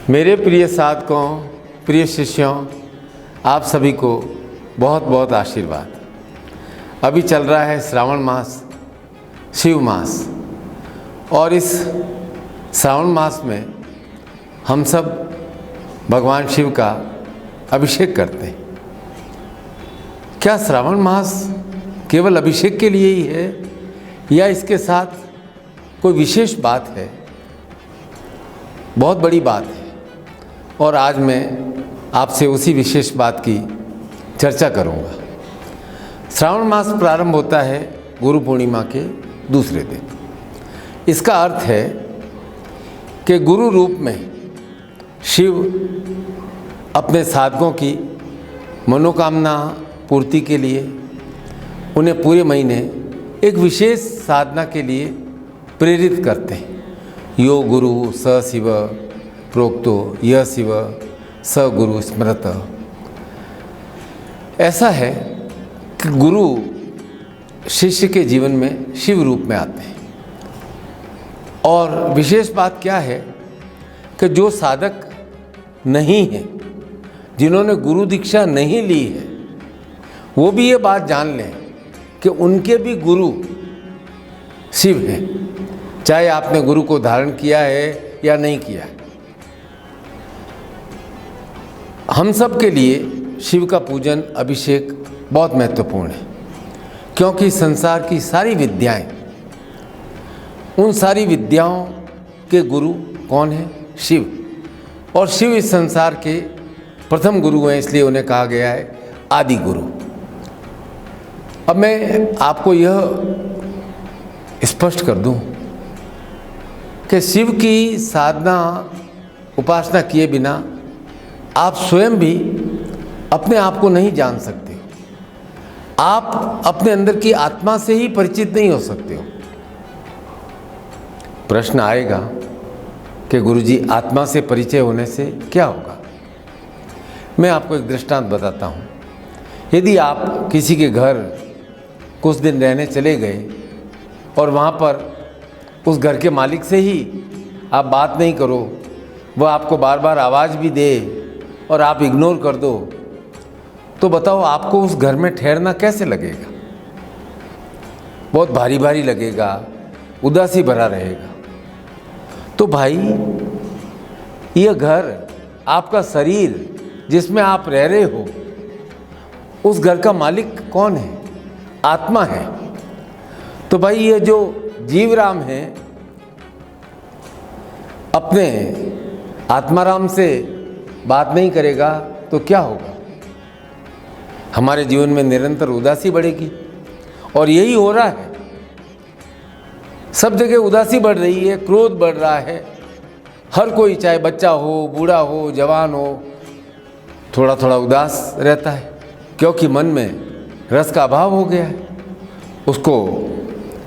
मेरे प्रिय साधकों, प्रिय शिष्यों, आप सभी को बहुत बहुत आशीर्वाद। अभी चल रहा है श्रावण मास, शिव मास, और इस श्रावण मास में हम सब भगवान शिव का अभिषेक करते हैं। क्या श्रावण मास केवल अभिषेक के लिए ही है या इसके साथ कोई विशेष बात है? बहुत बड़ी बात है और आज मैं आपसे उसी विशेष बात की चर्चा करूंगा। श्रावण मास प्रारंभ होता है गुरु पूर्णिमा के दूसरे दिन। इसका अर्थ है कि गुरु रूप में शिव अपने साधकों की मनोकामना पूर्ति के लिए उन्हें पूरे महीने एक विशेष साधना के लिए प्रेरित करते हैं। यो गुरु स शिव प्रोक्तो यह शिव स गुरु स्मृत। ऐसा है कि गुरु शिष्य के जीवन में शिव रूप में आते हैं। और विशेष बात क्या है कि जो साधक नहीं है, जिन्होंने गुरु दीक्षा नहीं ली है, वो भी ये बात जान लें कि उनके भी गुरु शिव हैं, चाहे आपने गुरु को धारण किया है या नहीं किया है। हम सब के लिए शिव का पूजन, अभिषेक बहुत महत्वपूर्ण है, क्योंकि संसार की सारी विद्याएं, उन सारी विद्याओं के गुरु कौन है? शिव। और शिव इस संसार के प्रथम गुरु हैं, इसलिए उन्हें कहा गया है आदि गुरु। अब मैं आपको यह स्पष्ट कर दूं कि शिव की साधना, उपासना किए बिना आप स्वयं भी अपने आप को नहीं जान सकते हो। आप अपने अंदर की आत्मा से ही परिचित नहीं हो सकते हो। प्रश्न आएगा कि गुरुजी, आत्मा से परिचय होने से क्या होगा? मैं आपको एक दृष्टांत बताता हूँ। यदि आप किसी के घर कुछ दिन रहने चले गए और वहाँ पर उस घर के मालिक से ही आप बात नहीं करो, वह आपको बार बार आवाज़ भी दे और आप इग्नोर कर दो, तो बताओ आपको उस घर में ठहरना कैसे लगेगा? बहुत भारी भारी लगेगा, उदासी भरा रहेगा। तो भाई, यह घर, आपका शरीर जिसमें आप रह रहे हो, उस घर का मालिक कौन है? आत्मा है। तो भाई, ये जो जीवराम है, अपने आत्माराम से बात नहीं करेगा तो क्या होगा? हमारे जीवन में निरंतर उदासी बढ़ेगी। और यही हो रहा है, सब जगह उदासी बढ़ रही है, क्रोध बढ़ रहा है। हर कोई, चाहे बच्चा हो, बूढ़ा हो, जवान हो, थोड़ा थोड़ा उदास रहता है, क्योंकि मन में रस का अभाव हो गया है। उसको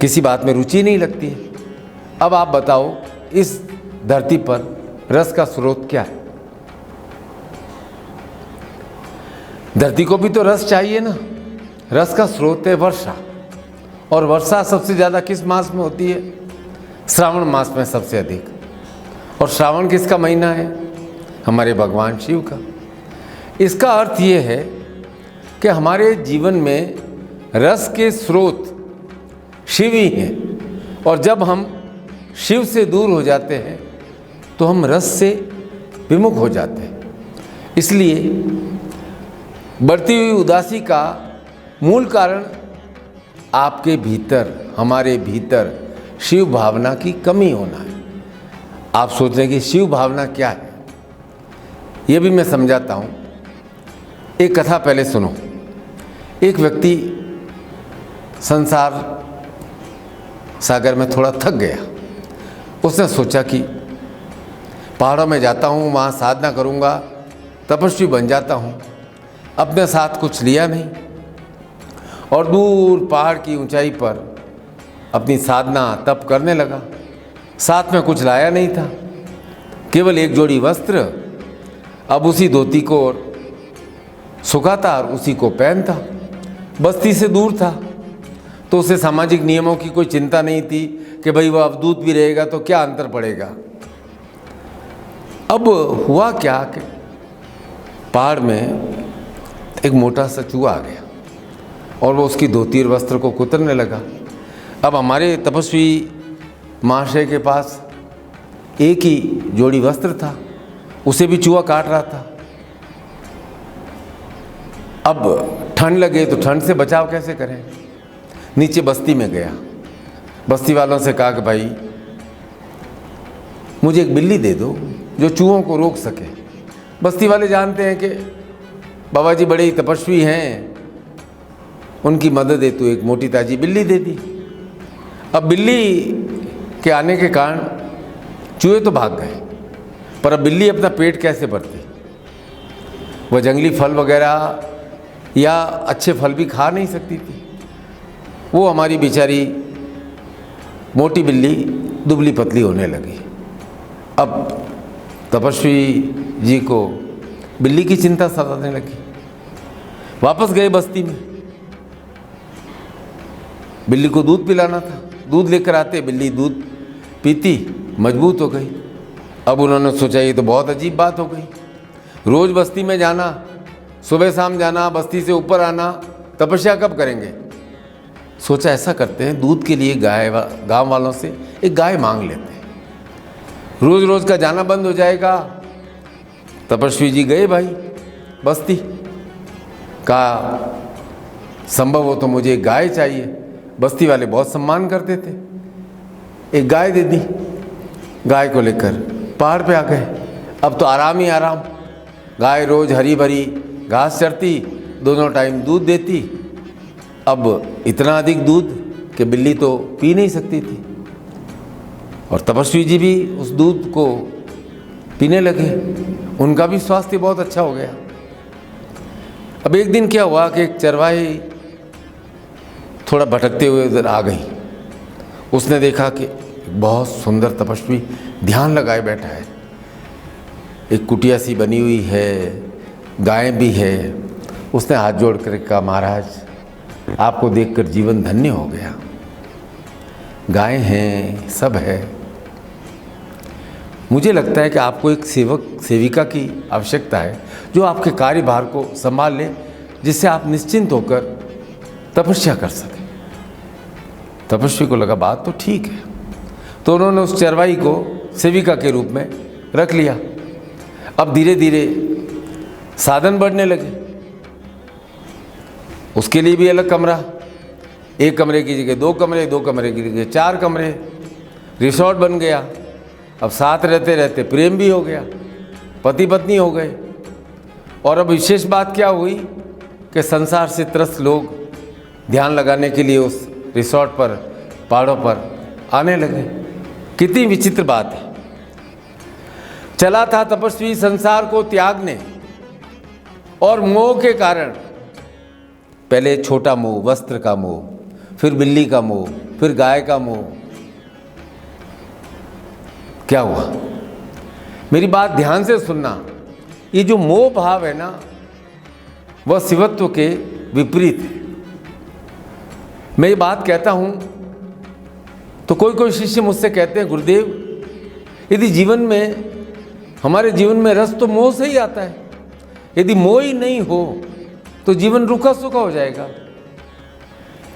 किसी बात में रुचि नहीं लगती है। अब आप बताओ, इस धरती पर रस का स्रोत क्या है? धरती को भी तो रस चाहिए ना। रस का स्रोत है वर्षा, और वर्षा सबसे ज़्यादा किस मास में होती है? श्रावण मास में सबसे अधिक। और श्रावण किसका महीना है? हमारे भगवान शिव का। इसका अर्थ ये है कि हमारे जीवन में रस के स्रोत शिव ही हैं। और जब हम शिव से दूर हो जाते हैं तो हम रस से विमुख हो जाते हैं। इसलिए बढ़ती हुई उदासी का मूल कारण आपके भीतर, हमारे भीतर शिव भावना की कमी होना है। आप सोच रहे हैं कि शिव भावना क्या है? यह भी मैं समझाता हूँ। एक कथा पहले सुनो। एक व्यक्ति संसार सागर में थोड़ा थक गया। उसने सोचा कि पहाड़ों में जाता हूँ, वहाँ साधना करूँगा, तपस्वी बन जाता हूँ। अपने साथ कुछ लिया नहीं और दूर पहाड़ की ऊंचाई पर अपनी साधना, तप करने लगा। साथ में कुछ लाया नहीं था, केवल एक जोड़ी वस्त्र। अब उसी धोती को सुखाता और उसी को पहनता। बस्ती से दूर था तो उसे सामाजिक नियमों की कोई चिंता नहीं थी कि भाई वह अवधूत भी रहेगा तो क्या अंतर पड़ेगा। अब हुआ क्या कि पहाड़ में एक मोटा सा चूहा आ गया और वो उसकी धोती और वस्त्र को कुतरने लगा। अब हमारे तपस्वी महाशय के पास एक ही जोड़ी वस्त्र था, उसे भी चूहा काट रहा था। अब ठंड लगे तो ठंड से बचाव कैसे करें। नीचे बस्ती में गया, बस्ती वालों से कहा कि भाई मुझे एक बिल्ली दे दो जो चूहों को रोक सके। बस्ती वाले जानते हैं कि बाबा जी बड़े ही तपस्वी हैं, उनकी मदद हेतु एक मोटी ताजी बिल्ली दे दी। अब बिल्ली के आने के कारण चूहे तो भाग गए, पर अब बिल्ली अपना पेट कैसे भरती। वह जंगली फल वगैरह या अच्छे फल भी खा नहीं सकती थी। वो हमारी बेचारी मोटी बिल्ली दुबली पतली होने लगी। अब तपस्वी जी को बिल्ली की चिंता सताने लगी। वापस गए बस्ती में, बिल्ली को दूध पिलाना था। दूध लेकर आते, बिल्ली दूध पीती, मजबूत हो गई। अब उन्होंने सोचा ये तो बहुत अजीब बात हो गई, रोज़ बस्ती में जाना, सुबह शाम जाना, बस्ती से ऊपर आना, तपस्या कब करेंगे। सोचा ऐसा करते हैं, दूध के लिए गांव वालों से एक गाय मांग लेते हैं, रोज़ रोज़ का जाना बंद हो जाएगा। तपस्वी जी गए भाई बस्ती, कहा संभव हो तो मुझे एक गाय चाहिए। बस्ती वाले बहुत सम्मान करते थे, एक गाय दे दी। गाय को लेकर पहाड़ पे आ गए। अब तो आराम ही आराम, गाय रोज़ हरी भरी घास चरती, दोनों टाइम दूध देती। अब इतना अधिक दूध कि बिल्ली तो पी नहीं सकती थी, और तपस्वी जी भी उस दूध को पीने लगे। उनका भी स्वास्थ्य बहुत अच्छा हो गया। अब एक दिन क्या हुआ कि एक चरवाही थोड़ा भटकते हुए उधर आ गई। उसने देखा कि बहुत सुंदर तपस्वी ध्यान लगाए बैठा है, एक कुटिया सी बनी हुई है, गाय भी है। उसने हाथ जोड़ कर कहा, महाराज आपको देखकर जीवन धन्य हो गया, गाय हैं, सब है। मुझे लगता है कि आपको एक सेविका की आवश्यकता है जो आपके कार्यभार को संभाल ले, जिससे आप निश्चिंत होकर तपस्या कर सकें। तपस्वी को लगा बात तो ठीक है, तो उन्होंने उस चरवाही को सेविका के रूप में रख लिया। अब धीरे धीरे साधन बढ़ने लगे, उसके लिए भी अलग कमरा, एक कमरे की जगह 2 कमरे, 2 कमरे की जगह 4 कमरे, रिसोर्ट बन गया। अब साथ रहते रहते प्रेम भी हो गया, पति पत्नी हो गए। और अब विशेष बात क्या हुई कि संसार से त्रस्त लोग ध्यान लगाने के लिए उस रिसोर्ट पर, पहाड़ों पर आने लगे। कितनी विचित्र बात है। चला था तपस्वी संसार को त्यागने, और मोह के कारण, पहले छोटा मोह, वस्त्र का मोह, फिर बिल्ली का मोह, फिर गाय का मोह। क्या हुआ, मेरी बात ध्यान से सुनना। ये जो मोह भाव है ना, वह शिवत्व के विपरीत है। मैं ये बात कहता हूँ तो कोई शिष्य मुझसे कहते हैं, गुरुदेव यदि जीवन में, हमारे जीवन में रस तो मोह से ही आता है, यदि मोह ही नहीं हो तो जीवन रूखा सूखा हो जाएगा।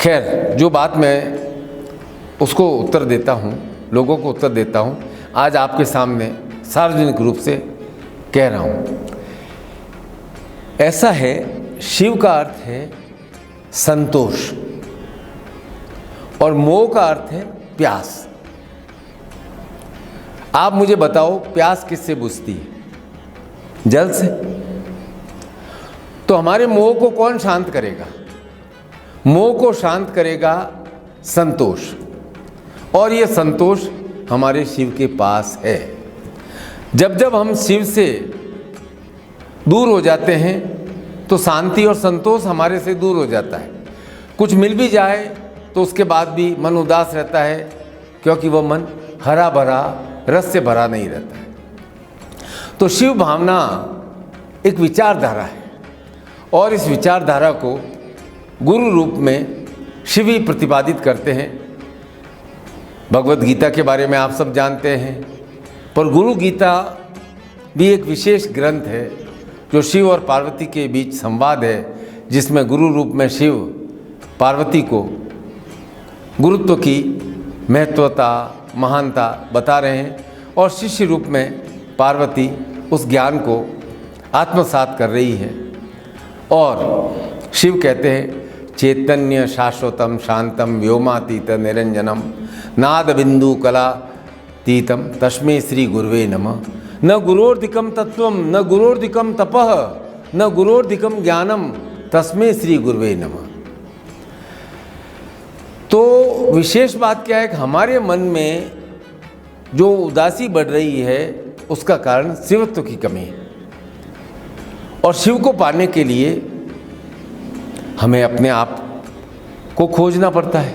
खैर, जो बात मैं उसको उत्तर देता हूँ, लोगों को उत्तर देता हूँ, आज आपके सामने सार्वजनिक रूप से कह रहा हूँ। ऐसा है, शिव का अर्थ है संतोष और मोह का अर्थ है प्यास। आप मुझे बताओ, प्यास किससे बुझती है? जल से। तो हमारे मोह को कौन शांत करेगा? मोह को शांत करेगा संतोष, और यह संतोष हमारे शिव के पास है। जब जब हम शिव से दूर हो जाते हैं तो शांति और संतोष हमारे से दूर हो जाता है। कुछ मिल भी जाए तो उसके बाद भी मन उदास रहता है, क्योंकि वह मन हरा भरा, रस से भरा नहीं रहता है। तो शिव भावना एक विचारधारा है, और इस विचारधारा को गुरु रूप में शिव ही प्रतिपादित करते हैं। भगवत गीता के बारे में आप सब जानते हैं, पर गुरु गीता भी एक विशेष ग्रंथ है जो शिव और पार्वती के बीच संवाद है, जिसमें गुरु रूप में शिव पार्वती को गुरुत्व की महत्वता, महानता बता रहे हैं और शिष्य रूप में पार्वती उस ज्ञान को आत्मसात कर रही है। और शिव कहते हैं चैतन्य शाश्वतम शांतम व्योमातीत निरंजनम नाद बिंदु कलातीतम तस्मै श्री गुरुवे नमः। न गुरोर्धिकम तत्वम न गुरोर्धिकम तपः न गुरोर्धिकम ज्ञानम तस्मै श्री गुरुवे नमः। तो विशेष बात क्या है कि हमारे मन में जो उदासी बढ़ रही है उसका कारण शिवत्व की कमी है। और शिव को पाने के लिए हमें अपने आप को खोजना पड़ता है,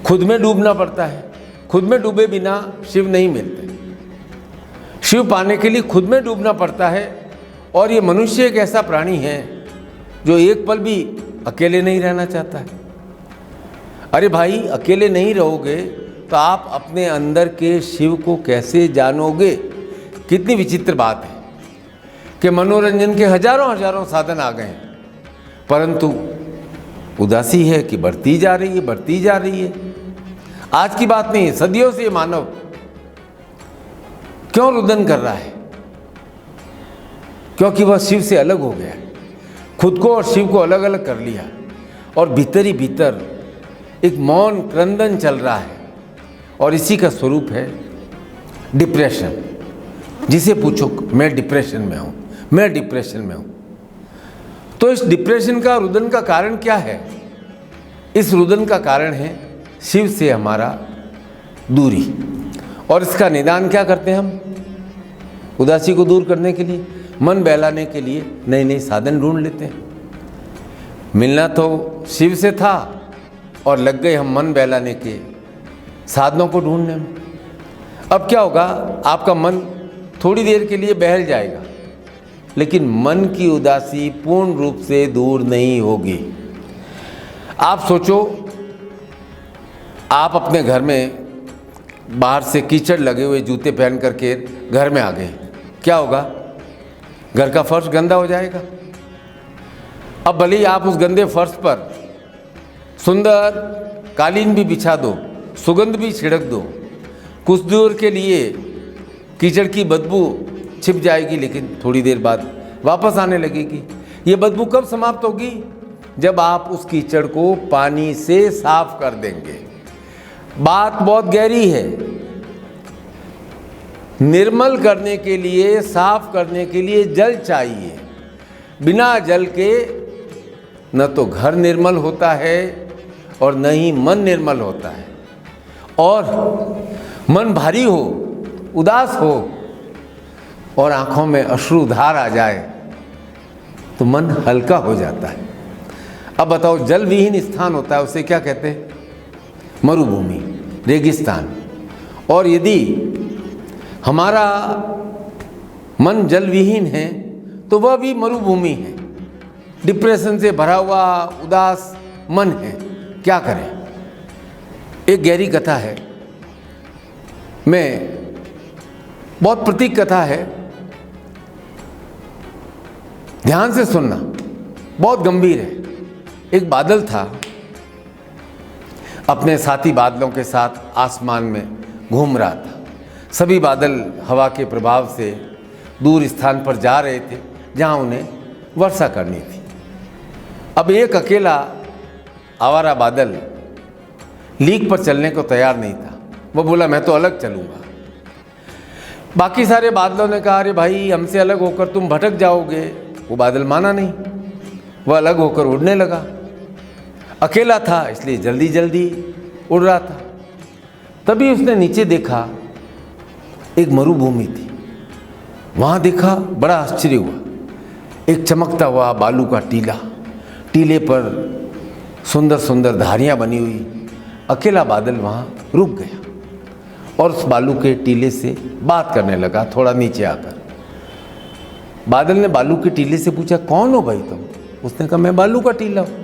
खुद में डूबना पड़ता है। खुद में डूबे बिना शिव नहीं मिलते। शिव पाने के लिए खुद में डूबना पड़ता है। और ये मनुष्य एक ऐसा प्राणी है जो एक पल भी अकेले नहीं रहना चाहता है। अरे भाई, अकेले नहीं रहोगे तो आप अपने अंदर के शिव को कैसे जानोगे? कितनी विचित्र बात है कि मनोरंजन के हजारों साधन आ गए हैं, परंतु उदासी है कि बढ़ती जा रही है। आज की बात नहीं है, सदियों से मानव क्यों रुदन कर रहा है? क्योंकि वह शिव से अलग हो गया, खुद को और शिव को अलग अलग कर लिया और भीतर ही भीतर एक मौन क्रंदन चल रहा है। और इसी का स्वरूप है डिप्रेशन। जिसे पूछो मैं डिप्रेशन में हूँ, तो इस डिप्रेशन का, रुदन का कारण क्या है? इस रुदन का कारण है शिव से हमारा दूरी। और इसका निदान क्या करते हैं हम? उदासी को दूर करने के लिए, मन बहलाने के लिए नए नए साधन ढूंढ लेते हैं। मिलना तो शिव से था और लग गए हम मन बहलाने के साधनों को ढूंढने में। अब क्या होगा? आपका मन थोड़ी देर के लिए बहल जाएगा, लेकिन मन की उदासी पूर्ण रूप से दूर नहीं होगी। आप सोचो, आप अपने घर में बाहर से कीचड़ लगे हुए जूते पहन करके घर में आ गए, क्या होगा? घर का फर्श गंदा हो जाएगा। अब भले ही आप उस गंदे फर्श पर सुंदर कालीन भी बिछा दो, सुगंध भी छिड़क दो, कुछ दूर के लिए कीचड़ की बदबू छिप जाएगी, लेकिन थोड़ी देर बाद वापस आने लगेगी। ये बदबू कब समाप्त होगी? जब आप उस कीचड़ को पानी से साफ कर देंगे। बात बहुत गहरी है। निर्मल करने के लिए, साफ करने के लिए जल चाहिए। बिना जल के न तो घर निर्मल होता है और न ही मन निर्मल होता है। और मन भारी हो, उदास हो और आंखों में अश्रुधार आ जाए तो मन हल्का हो जाता है। अब बताओ, जल विहीन स्थान होता है, उसे क्या कहते हैं? मरुभूमि, रेगिस्तान। और यदि हमारा मन जल विहीन है तो वह भी मरुभूमि है, डिप्रेशन से भरा हुआ उदास मन है। क्या करें? एक गहरी कथा है, बहुत प्रतीक कथा है, ध्यान से सुनना, बहुत गंभीर है। एक बादल था, अपने साथी बादलों के साथ आसमान में घूम रहा था। सभी बादल हवा के प्रभाव से दूर स्थान पर जा रहे थे जहां उन्हें वर्षा करनी थी। अब एक अकेला आवारा बादल लीक पर चलने को तैयार नहीं था। वो बोला, मैं तो अलग चलूँगा। बाकी सारे बादलों ने कहा, अरे भाई, हमसे अलग होकर तुम भटक जाओगे। वो बादल माना नहीं, वह अलग होकर उड़ने लगा। अकेला था इसलिए जल्दी जल्दी उड़ रहा था। तभी उसने नीचे देखा, एक मरुभूमि थी। वहाँ देखा, बड़ा आश्चर्य हुआ। एक चमकता हुआ बालू का टीला, टीले पर सुंदर सुंदर धारियाँ बनी हुई। अकेला बादल वहाँ रुक गया और उस बालू के टीले से बात करने लगा। थोड़ा नीचे आकर बादल ने बालू के टीले से पूछा, कौन हो भाई तुम? उसने कहा, मैं बालू का टीला हूँ।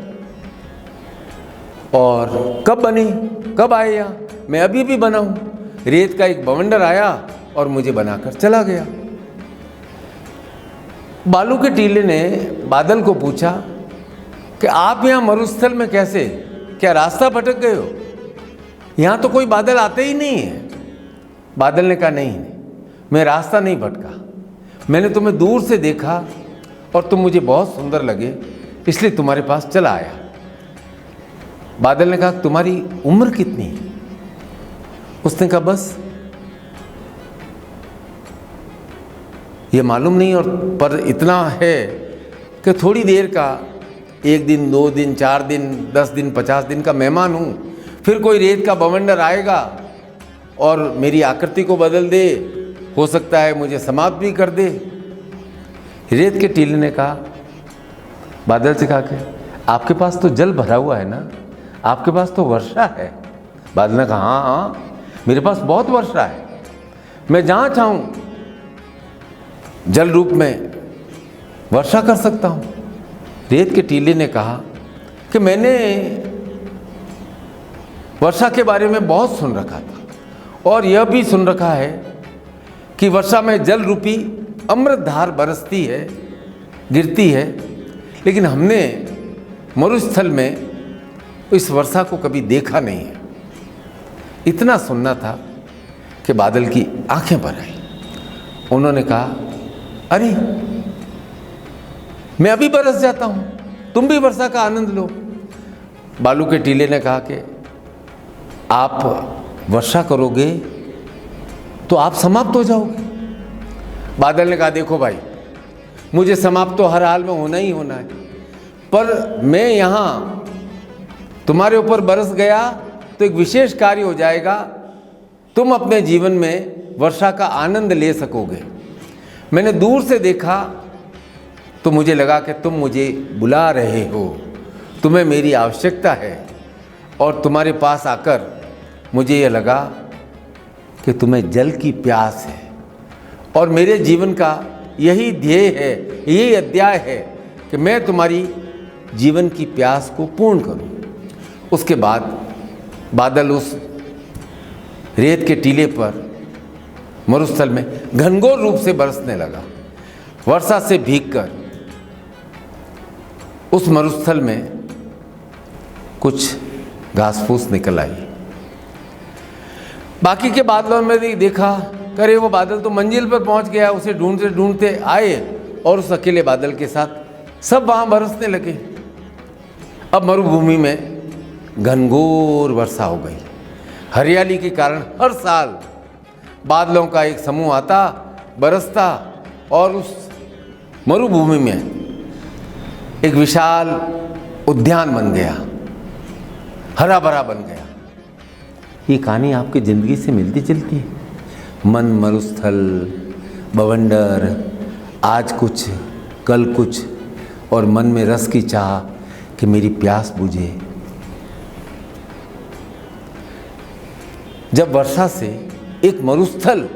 और कब बने, कब आए यहाँ? मैं अभी भी बना हूँ। रेत का एक बवंडर आया और मुझे बनाकर चला गया। बालू के टीले ने बादल को पूछा कि आप यहाँ मरुस्थल में कैसे, क्या रास्ता भटक गए हो? यहाँ तो कोई बादल आते ही नहीं है। बादल ने कहा नहीं, मैं रास्ता नहीं भटका, मैंने तुम्हें दूर से देखा और तुम मुझे बहुत सुंदर लगे, इसलिए तुम्हारे पास चला आया। बादल ने कहा तुम्हारी उम्र कितनी है? उसने कहा बस ये मालूम नहीं, और पर इतना है कि थोड़ी देर का, 1 दिन 2 दिन 4 दिन 10 दिन 50 दिन का मेहमान हूँ, फिर कोई रेत का बवंडर आएगा और मेरी आकृति को बदल दे, हो सकता है मुझे समाप्त भी कर दे। रेत के टीले ने कहा, बादल से कहा कि आपके पास तो जल भरा हुआ है ना, आपके पास तो वर्षा है। बादल ने कहा हाँ हाँ, मेरे पास बहुत वर्षा है, मैं जहाँ चाहूँ जल रूप में वर्षा कर सकता हूँ। रेत के टीले ने कहा कि मैंने वर्षा के बारे में बहुत सुन रखा था और यह भी सुन रखा है कि वर्षा में जल रूपी अमृत धार बरसती है, गिरती है, लेकिन हमने मरुस्थल में इस वर्षा को कभी देखा नहीं है। इतना सुनना था कि बादल की आंखें भर आई। उन्होंने कहा अरे मैं अभी बरस जाता हूँ, तुम भी वर्षा का आनंद लो। बालू के टीले ने कहा कि आप वर्षा करोगे तो आप समाप्त हो जाओगे। बादल ने कहा देखो भाई, मुझे समाप्त तो हर हाल में होना ही होना है, पर मैं यहाँ तुम्हारे ऊपर बरस गया तो एक विशेष कार्य हो जाएगा, तुम अपने जीवन में वर्षा का आनंद ले सकोगे। मैंने दूर से देखा तो मुझे लगा कि तुम मुझे बुला रहे हो, तुम्हें मेरी आवश्यकता है, और तुम्हारे पास आकर मुझे यह लगा कि तुम्हें जल की प्यास है, और मेरे जीवन का यही ध्येय है, यही अध्याय है कि मैं तुम्हारी जीवन की प्यास को पूर्ण करूं। उसके बाद बादल उस रेत के टीले पर मरुस्थल में घनघोर रूप से बरसने लगा। वर्षा से भीगकर उस मरुस्थल में कुछ घास फूस निकल आई। बाकी के बादलों में भी देखा, करे वो बादल तो मंजिल पर पहुंच गया, उसे ढूंढते ढूंढते आए और उस अकेले बादल के साथ सब वहां बरसने लगे। अब मरुभूमि में घनघोर वर्षा हो गई। हरियाली के कारण हर साल बादलों का एक समूह आता, बरसता, और उस मरुभूमि में एक विशाल उद्यान बन गया, हरा भरा बन गया। ये कहानी आपकी ज़िंदगी से मिलती जुलती है। मन मरुस्थल, बवंडर, आज कुछ कल कुछ, और मन में रस की चाह कि मेरी प्यास बुझे। जब वर्षा से एक मरुस्थल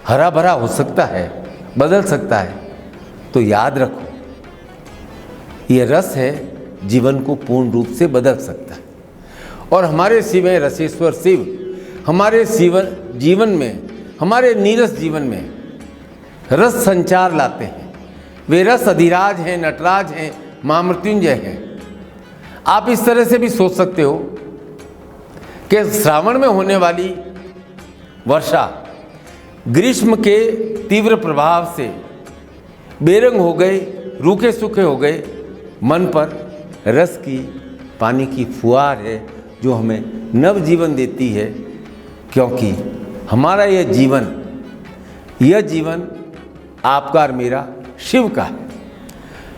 हरा भरा हो सकता है, बदल सकता है, तो याद रखो ये रस है, जीवन को पूर्ण रूप से बदल सकता है। और हमारे शिव हैं रसेश्वर शिव, हमारे जीवन में, हमारे नीरस जीवन में रस संचार लाते हैं। वे रस अधिराज हैं, नटराज हैं, महामृत्युंजय हैं। आप इस तरह से भी सोच सकते हो कि श्रावण में होने वाली वर्षा ग्रीष्म के तीव्र प्रभाव से बेरंग हो गए, रूखे सूखे हो गए, मन पर रस की, पानी की फुहार है जो हमें नव जीवन देती है, क्योंकि हमारा यह जीवन आपका और मेरा शिव का है।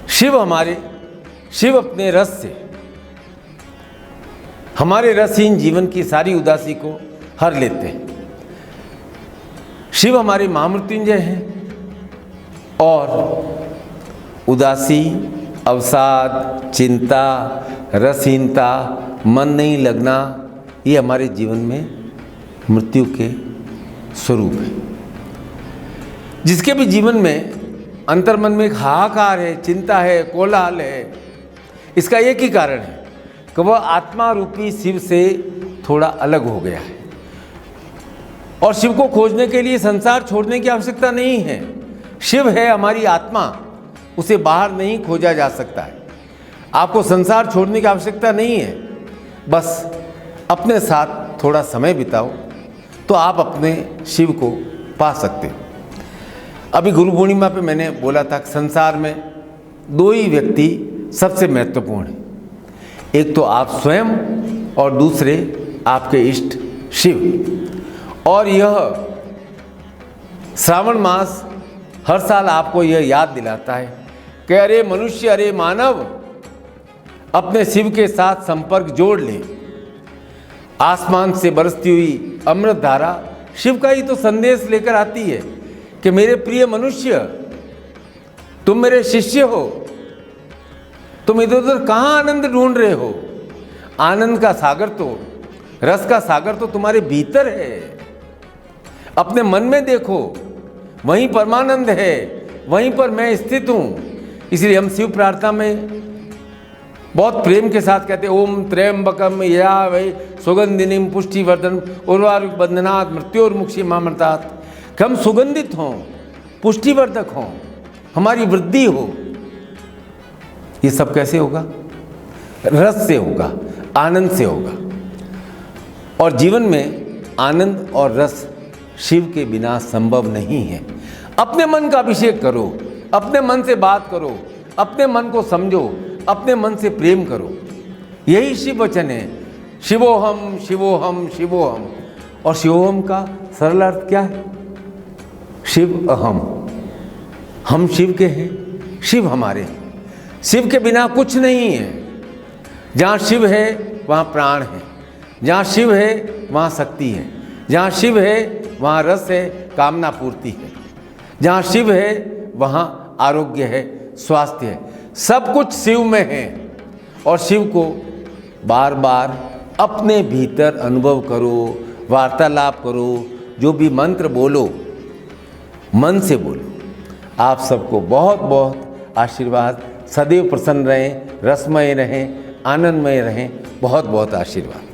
शिव अपने रस से हमारे रसहीन जीवन की सारी उदासी को हर लेते हैं। शिव हमारे महामृत्युंजय हैं, और उदासी, अवसाद, चिंता, रसहीनता, मन नहीं लगना, ये हमारे जीवन में मृत्यु के स्वरूप है। जिसके भी जीवन में अंतर्मन में एक हाहाकार है, चिंता है, कोलाहल है, इसका एक ही कारण है कि वह आत्मा रूपी शिव से थोड़ा अलग हो गया है। और शिव को खोजने के लिए संसार छोड़ने की आवश्यकता नहीं है। शिव है हमारी आत्मा, उसे बाहर नहीं खोजा जा सकता है। आपको संसार छोड़ने की आवश्यकता नहीं है, बस अपने साथ थोड़ा समय बिताओ तो आप अपने शिव को पा सकते हो। अभी गुरु पूर्णिमा पे मैंने बोला था कि संसार में दो ही व्यक्ति सबसे महत्वपूर्ण हैं, एक तो आप स्वयं और दूसरे आपके इष्ट शिव। और यह श्रावण मास हर साल आपको यह याद दिलाता है कि अरे मनुष्य, अरे मानव, अपने शिव के साथ संपर्क जोड़ ले। आसमान से बरसती हुई अमृत धारा शिव का ही तो संदेश लेकर आती है कि मेरे प्रिय मनुष्य, तुम मेरे शिष्य हो, तुम इधर उधर कहाँ आनंद ढूंढ रहे हो? आनंद का सागर तो, रस का सागर तो तुम्हारे भीतर है। अपने मन में देखो, वहीं परमानंद है, वहीं पर मैं स्थित हूँ। इसलिए हम शिव प्रार्थना में बहुत प्रेम के साथ कहते हैं, ओम त्र्यंबकम यजामहे सुगंधिनीम पुष्टिवर्धन उर्वारुक बंधनात् मृत्योर्मुक्षीमामृतात्। कि हम सुगंधित हों, पुष्टिवर्धक हों, हमारी वृद्धि हो। ये सब कैसे होगा? रस से होगा, आनंद से होगा। और जीवन में आनंद और रस शिव के बिना संभव नहीं है। अपने मन का अभिषेक करो, अपने मन से बात करो, अपने मन को समझो, अपने मन से प्रेम करो। यही शिव वचन है, शिवोहम शिवोहम शिवोहम। और शिवोहम का सरल अर्थ क्या है? शिव अहम, हम शिव के हैं, शिव हमारे हैं। शिव के बिना कुछ नहीं है। जहाँ शिव है वहाँ प्राण है, जहाँ शिव है वहाँ शक्ति है, जहाँ शिव है वहाँ रस है, कामना पूर्ति है, जहाँ शिव है वहाँ आरोग्य है, स्वास्थ्य है। सब कुछ शिव में है। और शिव को बार बार अपने भीतर अनुभव करो, वार्तालाप करो, जो भी मंत्र बोलो मन से बोलो। आप सबको बहुत बहुत आशीर्वाद। सदैव प्रसन्न रहें, रसमय रहें, आनंदमय रहें। बहुत बहुत आशीर्वाद।